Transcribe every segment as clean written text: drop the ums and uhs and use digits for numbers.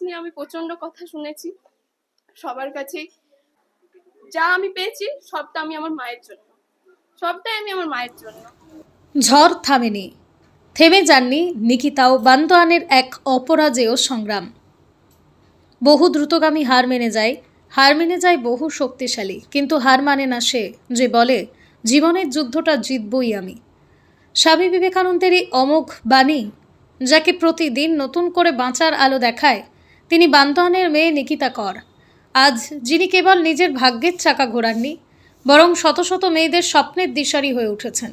নিয়ে আমি প্রচন্ড কথা শুনেছি সবার কাছেই। যা আমি পেয়েছি সবটা আমি আমার মায়ের জন্য, সবটাই আমি আমার মায়ের জন্য। ঝড় থামেনি, থেমে যাননি নিকিতাও। বান্দোয়ানের এক অপরাজেয় সংগ্রাম। বহু দ্রুতগামী হার মেনে যায় বহু শক্তিশালী, কিন্তু হার মানে না সে যে বলে জীবনের যুদ্ধটা জিতবই আমি। স্বামী বিবেকানন্দেরই অমোঘ বাণী যাকে প্রতিদিন নতুন করে বাঁচার আলো দেখায়, তিনি বান্দোয়ানের মেয়ে নিকিতা কর। আজ যিনি কেবল নিজের ভাগ্যের চাকা ঘোরাননি, বরং শত শত মেয়েদের স্বপ্নের দিশারি হয়ে উঠেছেন।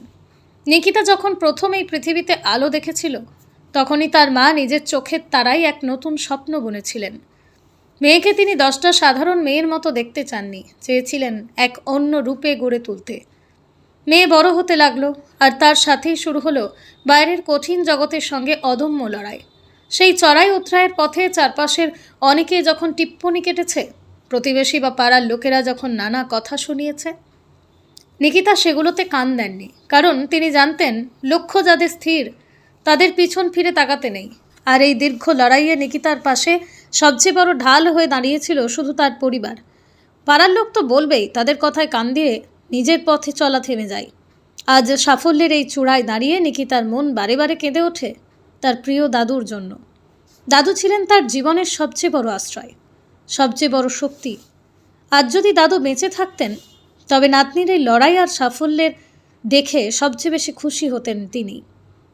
নিকিতা যখন প্রথম এই পৃথিবীতে আলো দেখেছিল, তখনই তার মা নিজের চোখের তারাই এক নতুন স্বপ্ন বুনেছিলেন। মেয়েকে তিনি 10টা সাধারণ মেয়ের মতো দেখতে চাননি, চেয়েছিলেন এক অন্য রূপে গড়ে তুলতে। মেয়ে বড় হতে লাগলো, আর তার সাথেই শুরু হলো বাইরের কঠিন জগতের সঙ্গে অদম্য লড়াই। সেই চড়াই উতরায়ের পথে চারপাশের অনেকে যখন টিপ্পনি কেটেছে, প্রতিবেশী বা পাড়ার লোকেরা যখন নানা কথা শুনিয়েছে, নিকিতা সেগুলোতে কান দেননি। কারণ তিনি জানতেন লক্ষ্য যাদের স্থির, তাদের পিছন ফিরে তাকাতে নেই। আর এই দীর্ঘ লড়াইয়ে নিকিতার পাশে সবচেয়ে বড় ঢাল হয়ে দাঁড়িয়েছিল শুধু তার পরিবার। পাড়ার লোক তো বলবেই, তাদের কথায় কান দিয়ে নিজের পথে চলা থেমে যায়। আজ সাফল্যের এই চূড়ায় দাঁড়িয়ে নিকিতার মন বারে বারে কেঁদে ওঠে তার প্রিয় দাদুর জন্য। দাদু ছিলেন তার জীবনের সবচেয়ে বড় আশ্রয়, সবচেয়ে বড় শক্তি। আজ যদি দাদু বেঁচে থাকতেন, তবে নাতনির এই লড়াই আর সাফল্যের দেখে সবচেয়ে বেশি খুশি হতেন তিনি।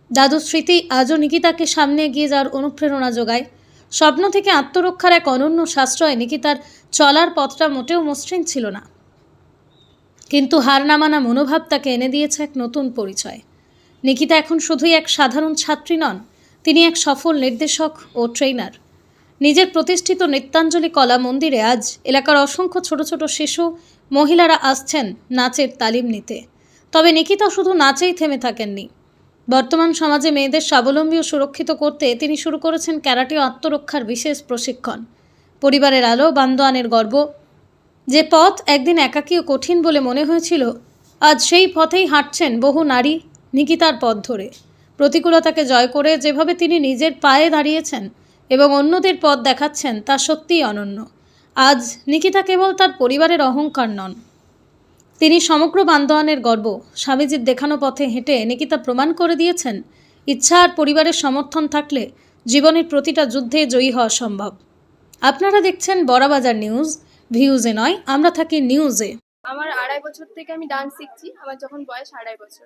দাদুর স্মৃতি আজও নিকিতাকে সামনে এগিয়ে যাওয়ার অনুপ্রেরণা যোগায়। স্বপ্ন থেকে আত্মরক্ষার এক অনন্য সাশ্রয় নিকিতার চলার পথটা মোটেও মসৃণ ছিল না, কিন্তু হার না মানা মনোভাব তাকে এনে দিয়েছে এক নতুন পরিচয়। নিকিতা এখন শুধুই এক সাধারণ ছাত্রী নন, তিনি এক সফল নির্দেশক ও ট্রেনার। নিজের প্রতিষ্ঠিত নৃত্যাঞ্জলি কলা মন্দিরে আজ এলাকার অসংখ্য ছোট ছোট শিশু, মহিলারা আসছেন নাচের তালিম নিতে। তবে নিকিতা শুধু নাচেই থেমে থাকেননি। বর্তমান সমাজে মেয়েদের স্বাবলম্বী ও সুরক্ষিত করতে তিনি শুরু করেছেন ক্যারাটে ও আত্মরক্ষার বিশেষ প্রশিক্ষণ। পরিবারের আলো, বান্দোয়ানের গর্ব। যে পথ একদিন একাকী ও কঠিন বলে মনে হয়েছিল, আজ সেই পথেই হাঁটছেন বহু নারী নিকিতার পথ ধরে। প্রতিকূলতাকে জয় করে যেভাবে তিনি নিজের পায়ে দাঁড়িয়েছেন এবং অন্যদের পথ দেখাচ্ছেন, তা সত্যিই অনন্য। আজ নিকিতা কেবল তার পরিবারের অহংকার নন, তিনি সমগ্র বান্দোয়ানের গর্ব। স্বামীজির দেখানো পথে হেঁটে নিকিতা প্রমাণ করে দিয়েছেন, ইচ্ছা আর পরিবারের সমর্থন থাকলে জীবনের প্রতিটা যুদ্ধে জয়ী হওয়া সম্ভব। আপনারা দেখছেন বড়বাজার নিউজ, ভিউজে নয়, আমরা থাকি নিউজে। আমার 2.5 বছর থেকে আমি ডান্স শিখছি। আমার যখন বয়স 2.5 বছর,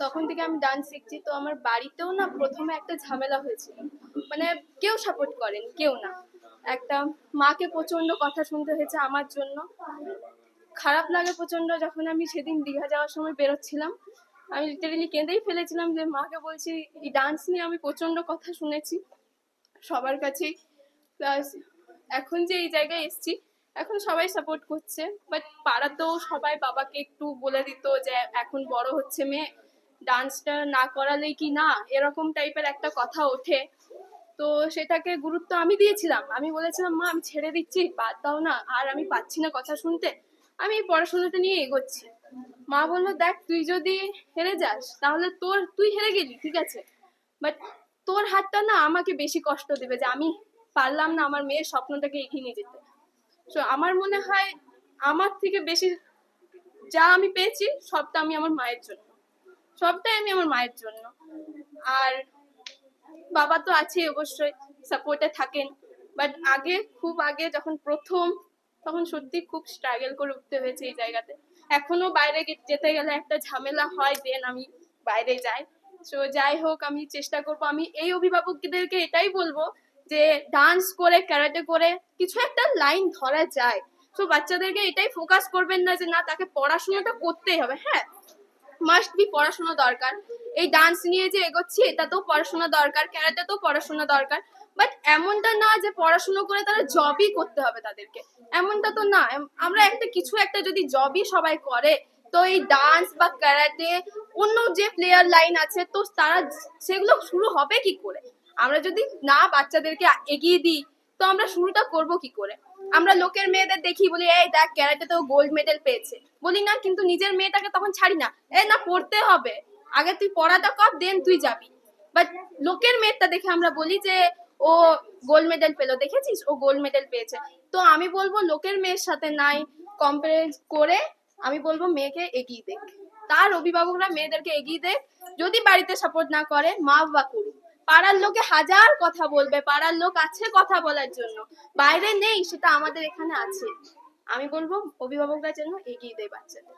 তখন থেকে আমি ডান্স শিখছি। তো আমার বাড়িতেও না প্রথমে একটা ঝামেলা হয়েছিল, মানে কেউ সাপোর্ট করেন, কেউ না। একটা মাকে প্রচন্ড কথা শুনতে হয়েছে আমার জন্য। খারাপ লাগে প্রচন্ড। যখন আমি সেদিন দীঘা যাওয়ার সময় বেরোচ্ছিলাম, আমি লিটারেলি কেঁদেই ফেলেছিলাম যে মাকে বলছি এই ডান্স নিয়ে আমি প্রচন্ড কথা শুনেছি সবার কাছেই। প্লাস এখন যে এই জায়গায় এসছি, এখন সবাই সাপোর্ট করছে। বাট পাড়াতেও সবাই বাবাকে একটু বলে দিত যে এখন বড় হচ্ছে মেয়ে, ডান্সটা না করালে কি না, এরকম টাইপের একটা কথা ওঠে। তো সেটাকে গুরুত্ব আমি দিয়েছিলাম। আমি বলেছিলাম মা আমি ছেড়ে দিচ্ছি, বাদ দাও না, আর আমি পাচ্ছি না কথা শুনতে, আমি এই পড়াশোনাটা নিয়ে এগোচ্ছি। মা বললো দেখ তুই যদি হেরে যাস তাহলে তুই হেরে গেলি ঠিক আছে, বাট তোর হাতটা না আমাকে বেশি কষ্ট দেবে যে আমি পারলাম না আমার মেয়ের স্বপ্নটাকে এগিয়ে নিয়ে যেতে। তো আমার মনে হয় আমার থেকে বেশি যা আমি পেয়েছি সবটা আমি আমার মায়ের জন্য, সবটাই আমি আমার মায়ের জন্য। আর বাবা তো আছে অবশ্যই, সাপোর্টে থাকেন। বাট খুব আগে যখন প্রথম, তখন সত্যি খুব স্ট্রাগল করে উঠতে হয়েছে এই জায়গাতে। এখনো বাইরে যেতে গেলে একটা ঝামেলা হয়, দেন আমি বাইরে যাই। তো যাই হোক, আমি চেষ্টা করব। আমি এই অভিভাবকদেরকে এটাই বলবো যে ডান্স করে, ক্যারাটে করে কিছু একটা লাইন ধরা যায়। তো বাচ্চাদেরকে এটাই ফোকাস করবেন না যে না তাকে পড়াশোনাটা করতেই হবে। হ্যাঁ, মাস্ট বি পড়াশোনা দরকার। এই ডান্স নিয়ে যে এগোচ্ছি এটাতেও পড়াশোনা দরকার, ক্যারাটেতেও পড়াশোনা দরকার। বাট এমনটা না যে পড়াশোনা করে তারা জবই করতে হবে তাদেরকে, এমনটা তো না। আমরা কিছু একটা যদি জবই সবাই করে, তো এই ডান্স বা ক্যারাটে অন্য যে প্লেয়ার লাইন আছে তো তারা সেগুলো শুরু হবে কি করে? আমরা যদি না বাচ্চাদেরকে এগিয়ে দিই তো আমরা শুরুটা করব কি করে? আমরা লোকের মেয়েদের দেখি, বলি এই দেখ ক্যারাটে তো গোল্ড মেডেল পেয়েছে, বলি না, কিন্তু নিজের মেয়েটাকে তখন ছাড়ি না, না পড়তে হবে, আগে তুই পড়াটা কর দেন তুই যাবি। বাট লোকের মেয়েটা দেখে আমরা বলি যে ও গোল্ড মেডেল পেলো, দেখেছিস ও গোল্ড মেডেল পেয়েছে। তো আমি বলবো লোকের মেয়ের সাথে নাই কম্পেয়ার করে আমি বলবো মেয়েকে এগিয়ে দেখ, তার অভিভাবকরা মেয়েদেরকে এগিয়ে দেখ। যদি বাড়িতে সাপোর্ট না করে মা বাবা করুক। পাড়ার লোকে হাজার কথা বলবে, পাড়ার লোক আছে কথা বলার জন্য, বাইরে নেই সেটা আমাদের এখানে আছে। আমি বলবো অভিভাবকরা যেন এগিয়ে দেয় বাচ্চাদের।